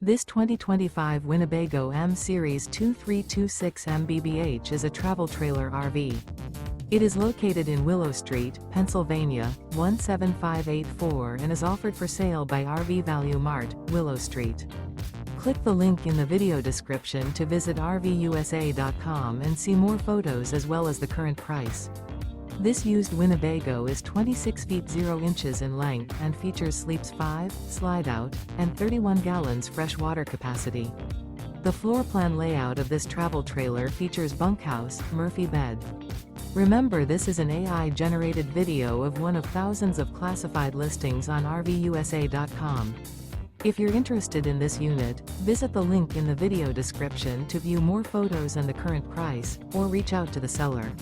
This 2025 Winnebago M-Series 2326 MBBH is a travel trailer RV. It is located in Willow Street, Pennsylvania, 17584 and is offered for sale by RV Value Mart, Willow Street. Click the link in the video description to visit RVUSA.com and see more photos as well as the current price. This used Winnebago is 26 feet 0 inches in length and features sleeps 5, slide-out, and 31 gallons fresh water capacity. The floor plan layout of this travel trailer features bunkhouse, Murphy bed. Remember, this is an AI-generated video of one of thousands of classified listings on RVUSA.com. If you're interested in this unit, visit the link in the video description to view more photos and the current price, or reach out to the seller.